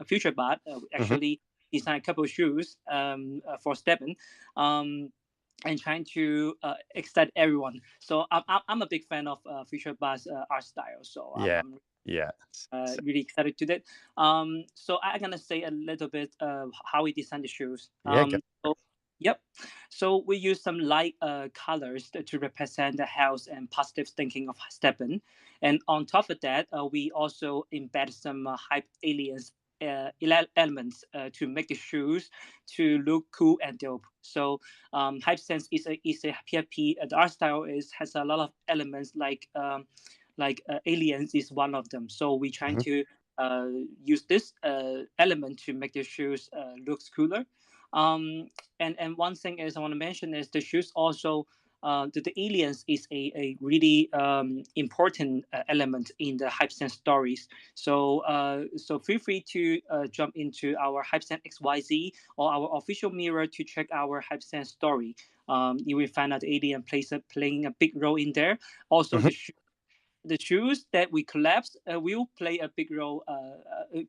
Future Bot, actually designed a couple of shoes for STEPN. And trying to excite everyone. So I'm a big fan of Future Bot's art style. So I'm really excited to that. So I'm gonna say a little bit how we designed the shoes. So we use some light colors to represent the health and positive thinking of STEPN. And on top of that, we also embed some hype aliens elements to make the shoes to look cool and dope. So HypeSense is a PFP. The art style has a lot of elements like aliens is one of them. So we're trying to use this element to make the shoes looks cooler. And one thing is I want to mention is the shoes also. The aliens is a really important element in the HypeSense stories. So feel free to jump into our HypeSense XYZ or our official mirror to check our HypeSense story. You will find out the alien playing a big role in there. Also, the shoes that we collapsed will play a big role,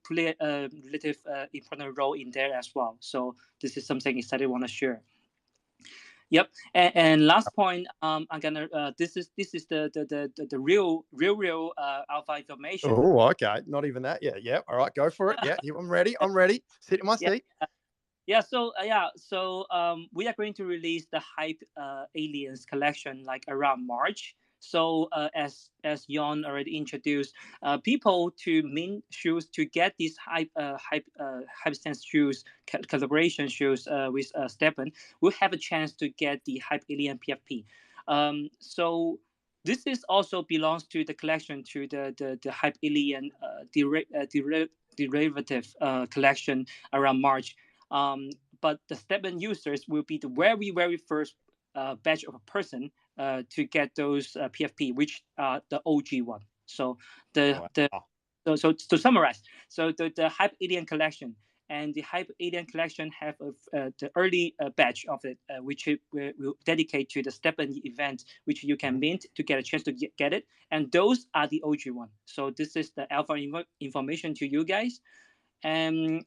play a relative important role in there as well. So this is something excited I want to share. Yep, and last point, I'm gonna. This is the real alpha information. Oh, okay, not even that yet. Yeah, all right, go for it. Yeah, I'm ready. Sit in my seat. So we are going to release the Hype Aliens collection like around March. So as Jon already introduced, people to mint shoes to get these HypeSense shoes, collaboration shoes with STEPN, will have a chance to get the Hype Alien PFP. So this is also belongs to the collection to the Hype Alien derivative collection around March. But the STEPN users will be the very first batch of a person to get those PFP, which are the OG one. So so to summarize, so the Hype Alien collection and the Hype Alien collection have the early batch of it, which will dedicate to the STEPN event, which you can mint to get a chance to get it. And those are the OG one. So this is the alpha information to you guys. And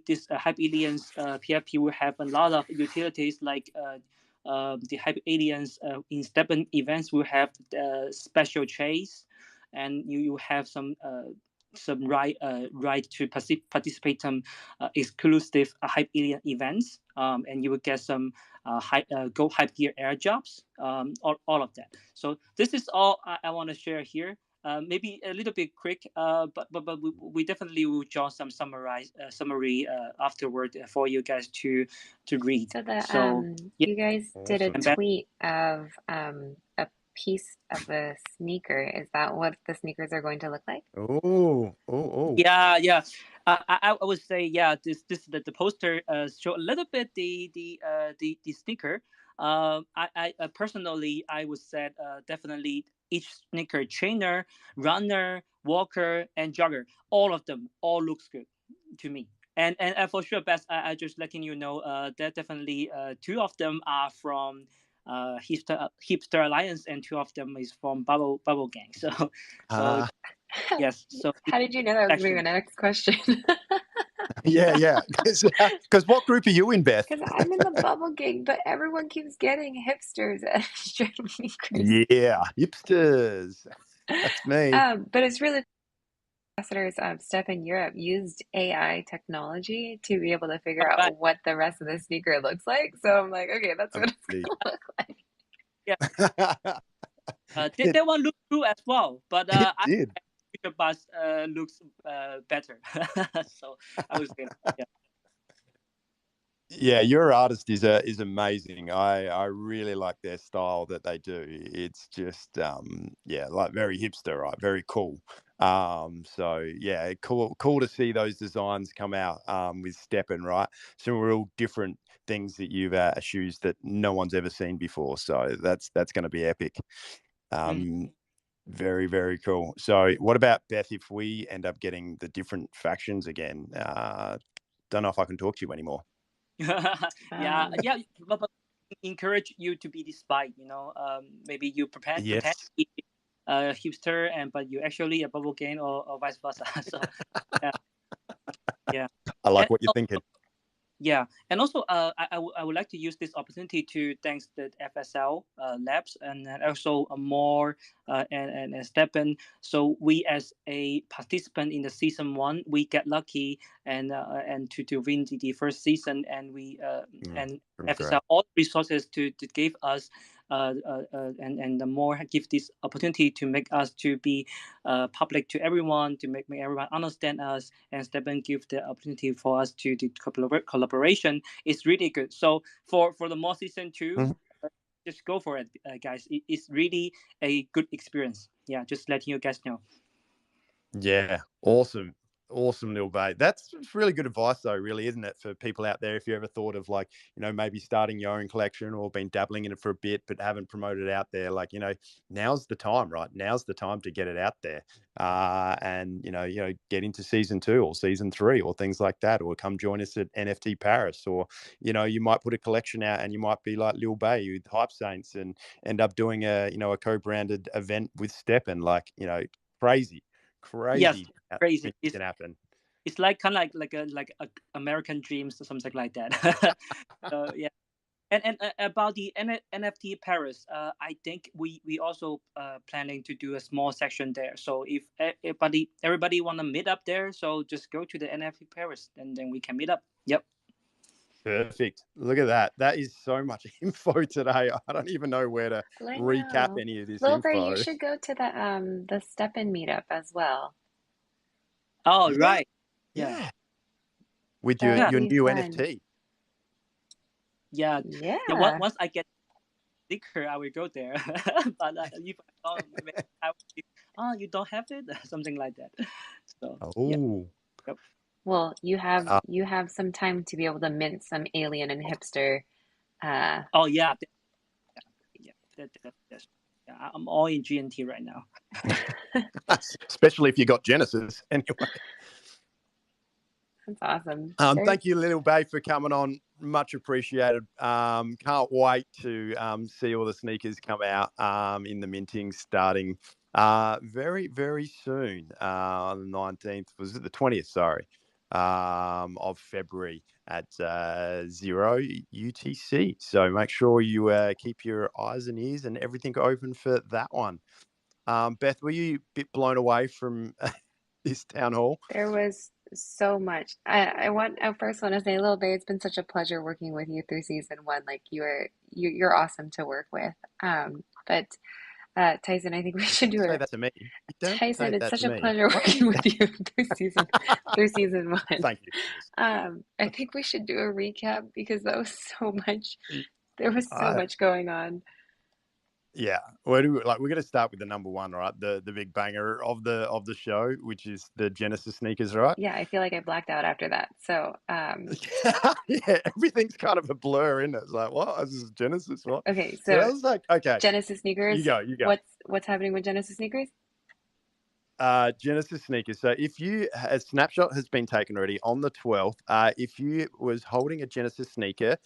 this Hype Aliens PFP will have a lot of utilities like the Hype Aliens in STEPN events will have special chase, and you have some right to participate in exclusive Hype Alien events, and you will get some Go Hype Gear airdrops, all of that. So this is all I want to share here. Maybe a little bit quick, but we definitely will draw some summary afterward for you guys to read. So you guys did a tweet of a piece of a sneaker. Is that what the sneakers are going to look like? Oh. Yeah. I would say This the poster show a little bit the sneaker. I personally I would say definitely each sneaker, trainer, runner, walker, and jogger, all of them looks good to me. And for sure, Beth, I just letting you know that definitely two of them are from Hipster Alliance, and two of them is from Bubble Gang. So yes. So how did you know that was going to be my next question? Yeah. Because what group are you in, Beth? Because I'm in the Bubble Gang, but everyone keeps getting hipsters at Yeah, hipsters. That's me. But it's really ambassadors of STEPN Europe used AI technology to be able to figure out what the rest of the sneaker looks like. So I'm like, okay, that's what it's going to look like. Yeah. That one looked cool as well, but it did. Future Bus looks better. So I was saying, Yeah, your artist is amazing. I really like their style that they do. It's just like very hipster, right? Very cool. So yeah, cool to see those designs come out with STEPN, right? Some real different things that you've shoes that no one's ever seen before. So that's going to be epic. Very, very cool. So what about Beth, if we end up getting the different factions again? Don't know if I can talk to you anymore. But encourage you to be despite, maybe you pretend to be a hipster but you're actually a bubble gang or vice versa. So yeah. I like what you're thinking. Yeah, and also I would like to use this opportunity to thank the FSL labs and also more and STEPN. So we as a participant in the season 1, we get lucky and to win the first season, and we and FSL all resources to give us and the more give this opportunity to make us to be public to everyone, to make everyone understand us, and STEPN give the opportunity for us to collaboration. It's really good. So for the more season 2, just go for it, guys. It's really a good experience. Yeah, just letting you guys know. Yeah, awesome. Awesome, Lil Bay. That's really good advice, though, really, isn't it, for people out there? If you ever thought of, like, maybe starting your own collection or been dabbling in it for a bit but haven't promoted it out there, like, now's the time, right? Now's the time to get it out there, and get into season 2 or season 3 or things like that, or come join us at NFT Paris, or you might put a collection out and you might be like Lil Bay with Hype Saints and end up doing a co-branded event with STEPN, like, crazy. Yes, crazy. It can happen. It's like kind of like a American dreams or something like that. So yeah, and about the NFT Paris, I think we also planning to do a small section there. So if everybody want to meet up there, so just go to the NFT Paris and then we can meet up. Yep. Perfect. Look at that. That is so much info today. I don't even know where to recap any of this info. Wilbur, you should go to the STEPN meetup as well. Oh, right. Yeah. With your new NFT. Yeah. Once I get sticker, I will go there. But if I don't, you don't have it, something like that. So. Oh. Yep. Well, you have some time to be able to mint some alien and hipster. Oh yeah. I'm all in GNT right now. Especially if you got Genesis, anyway. That's awesome. Thank you, Lil Bay, for coming on. Much appreciated. Can't wait to see all the sneakers come out in the minting starting very, very soon. On the 19th, was it the 20th? Sorry, of February at 0 UTC. So make sure you keep your eyes and ears and everything open for that one. Beth, were you a bit blown away from this town hall? There was so much. I first want to say, Lil Bay, it's been such a pleasure working with you through season 1. Like you're awesome to work with. But Tyson, I think we should do it. Say that to me. Tyson, it's such a pleasure working with you through season 1. Thank you. I think we should do a recap because that was so much. There was so much going on. Yeah, we're going to start with the number 1, right? The big banger of the show, which is the Genesis sneakers, right? Yeah, I feel like I blacked out after that. So yeah, everything's kind of a blur, isn't it? It's like, what? This is Genesis, what? Okay, so I was like, okay, Genesis sneakers. You go. What's happening with Genesis sneakers? Genesis sneakers. So if a snapshot has been taken already on the 12th, if you was holding a Genesis sneaker,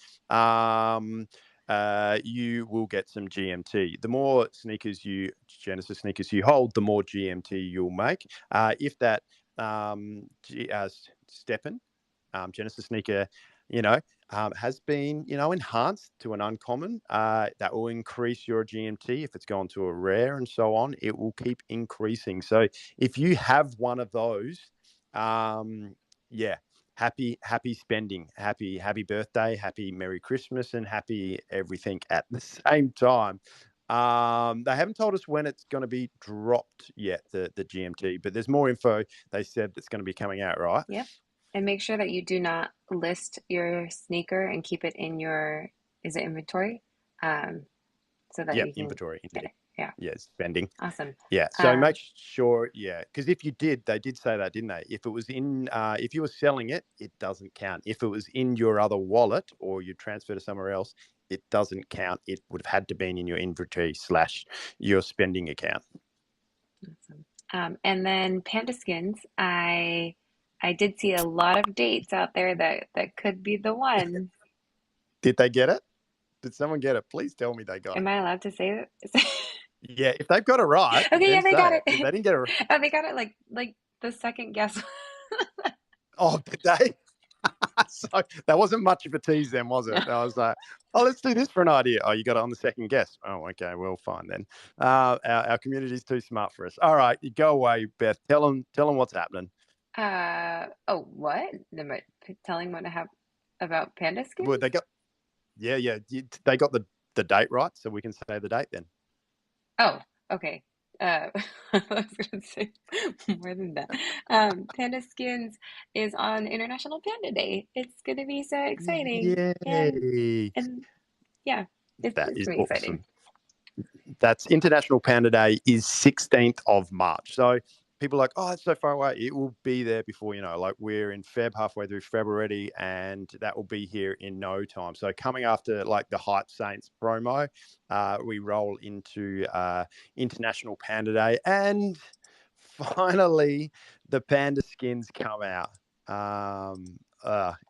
you will get some GMT. The more Genesis sneakers you hold, the more GMT you'll make. If that STEPN Genesis sneaker, has been, enhanced to an uncommon, that will increase your GMT. If it's gone to a rare and so on, it will keep increasing. So if you have one of those, happy spending, happy birthday, happy Merry Christmas, and happy everything at the same time. They haven't told us when it's going to be dropped yet, the GMT, but there's more info. They said it's going to be coming out, right? Yep. And make sure that you do not list your sneaker and keep it in your, is it inventory? So that you can inventory. Get it. Yeah. Yeah, spending. Awesome. Yeah. So make sure, because if you did, they did say that, didn't they? If it was in, if you were selling it, it doesn't count. If it was in your other wallet or you transfer to somewhere else, it doesn't count. It would have had to be in your inventory / your spending account. Awesome. And then Panda Skins, I did see a lot of dates out there that could be the one. Did they get it? Did someone get it? Please tell me they got Am it. I allowed to say it? Yeah, if they've got it right. Okay, yeah, then they say got it. If they didn't get it right. Oh, they got it like the second guess. Oh, did they? So that wasn't much of a tease then, was it? I was like, oh, let's do this for an idea. Oh, you got it on the second guess. Oh, okay, well, fine then. Our community's too smart for us. All right, you go away, Beth. Tell them what's happening. Oh, what? Am I telling what I have about panda skins? Well, they got, they got the date right, so we can say the date then. Oh, okay. I was going to say more than that. Panda Skins is on International Panda Day. It's going to be so exciting. Yay! And yeah, it's That is really awesome. exciting. That's International Panda Day is 16th of March. So people are like, oh, it's so far away. It will be there before, like we're in Feb, halfway through Feb already, and that will be here in no time. So coming after like the Hype Saints promo, we roll into International Panda Day, and finally the panda skins come out.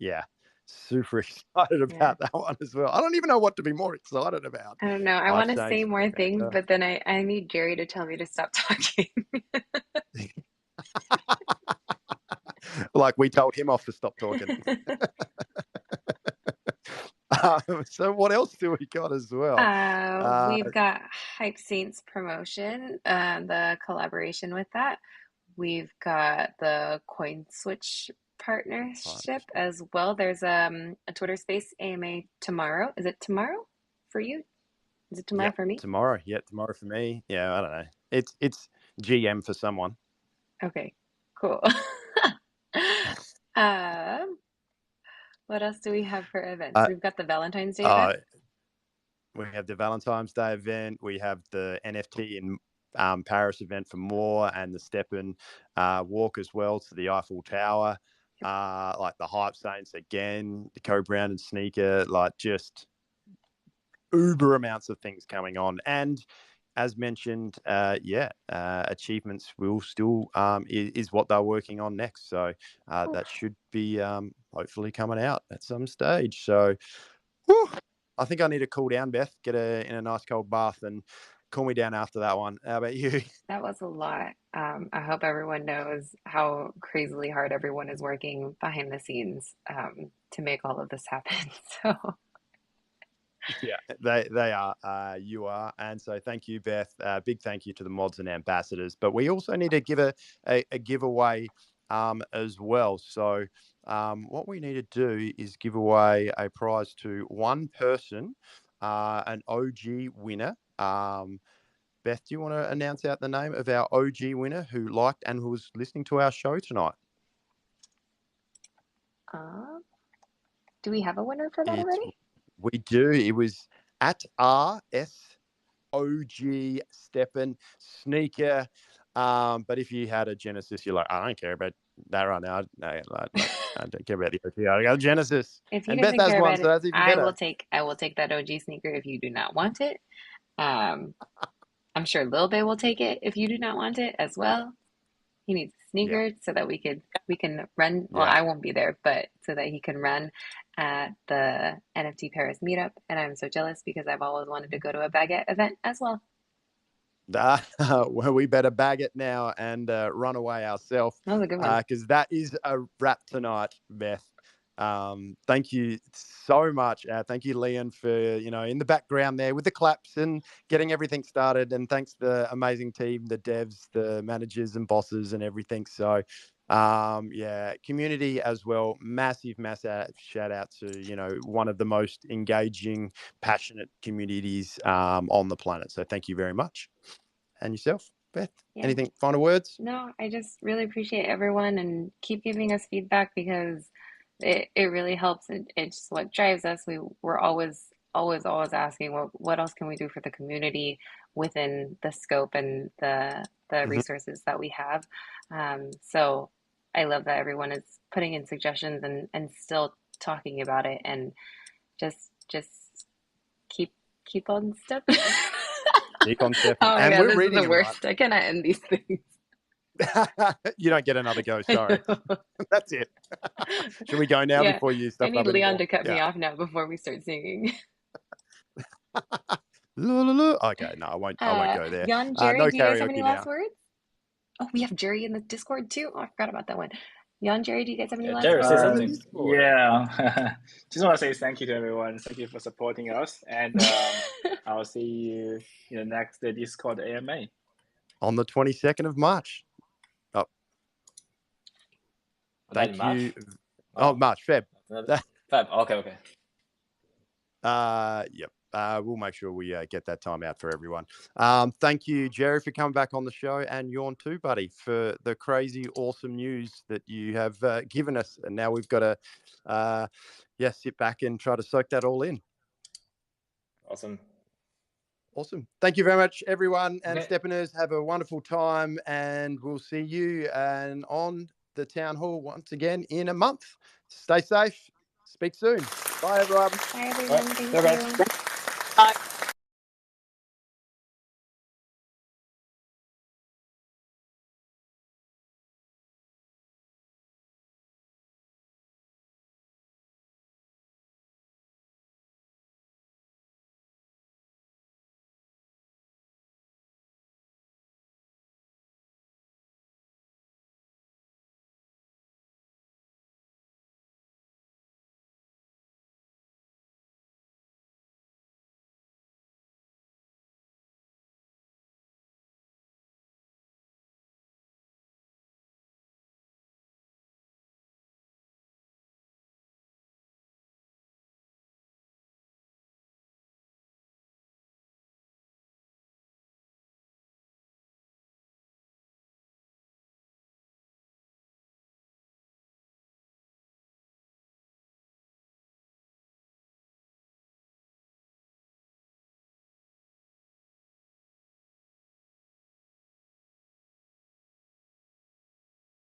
Yeah. Super excited about that one as well. I don't even know what to be more excited about. I don't know. I want to say more things, but then I need Jerry to tell me to stop talking. Like we told him off to stop talking. So what else do we got as well? We've got Hype Saints promotion, the collaboration with that. We've got the Coin Switch partnership as well. There's a Twitter Space AMA tomorrow. Is it tomorrow for you? Is it tomorrow for me? Tomorrow. Yeah, tomorrow for me. Yeah, I don't know. It's GM for someone. Okay, cool. What else do we have for events? We've got the Valentine's Day event. We have the Valentine's Day event. We have the NFT in Paris event for more, and the STEPN walk as well to the Eiffel Tower. Like the Hype Saints again, the co-branded sneaker, like just uber amounts of things coming on. And as mentioned, achievements will still is what they're working on next. So that should be hopefully coming out at some stage. So I think I need to cool down, Beth, get in a nice cold bath and cool me down after that one. How about you? That was a lot. I hope everyone knows how crazily hard everyone is working behind the scenes to make all of this happen. So yeah, they are. You are. And so thank you, Beth. Big thank you to the mods and ambassadors. But we also need to give a giveaway as well. So what we need to do is give away a prize to one person, an OG winner. Beth, do you want to announce out the name of our OG winner who liked and who was listening to our show tonight? Do we have a winner for that already? We do. It was at RSOG STEPN Sneaker. But if you had a Genesis, you're like, I don't care about that right now. No, I don't care about the OG. I got a Genesis. If he doesn't care about it, I will take that OG sneaker if you do not want it. I'm sure Lil Bay will take it if you do not want it as well. He needs a sneaker so that we can run. Well, I won't be there, but so that he can run at the NFT Paris meetup. And I'm so jealous because I've always wanted to go to a baguette event as well. Well, we better bag it now and run away ourselves. That was a good one. Because that is a wrap tonight, Beth. Thank you so much. Thank you, Leon, for in the background there with the claps and getting everything started. And thanks to the amazing team, the devs, the managers and bosses and everything. So community as well. Massive shout out to one of the most engaging, passionate communities on the planet. So thank you very much. And yourself, Beth, anything final words? No, I just really appreciate everyone and keep giving us feedback because it really helps. It's what drives us. We're always asking what else can we do for the community within the scope and the resources that we have. So I love that everyone is putting in suggestions and still talking about it and just keep on stepping. Keep on stepping. Oh and God, we're this reading is the worst. Right? I cannot end these things. You don't get another go, sorry. That's it. Should we go now before you stop? I need Leon to cut me off now before we start singing. Okay, no, I won't go there. Jan, Jerry, no do you guys have karaoke any now. last words? Oh, we have Jerry in the Discord too. Oh, I forgot about that one. Jan, Jerry, do you guys have any last Jerry, words? say something. Yeah, just want to say thank you to everyone. Thank you for supporting us, and I'll see you in the next Discord AMA on the 22nd of March. Oh, thank you. March, Feb. Feb. Okay. Yep. We'll make sure we get that time out for everyone. Thank you, Jerry, for coming back on the show, and Jorn too, buddy, for the crazy, awesome news that you have given us. And now we've got to, sit back and try to soak that all in. Awesome. Thank you very much, everyone, and STEPNers. Have a wonderful time, and we'll see you on the town hall once again in a month. Stay safe. Speak soon. Bye, everyone. Bye, everyone. Thank you.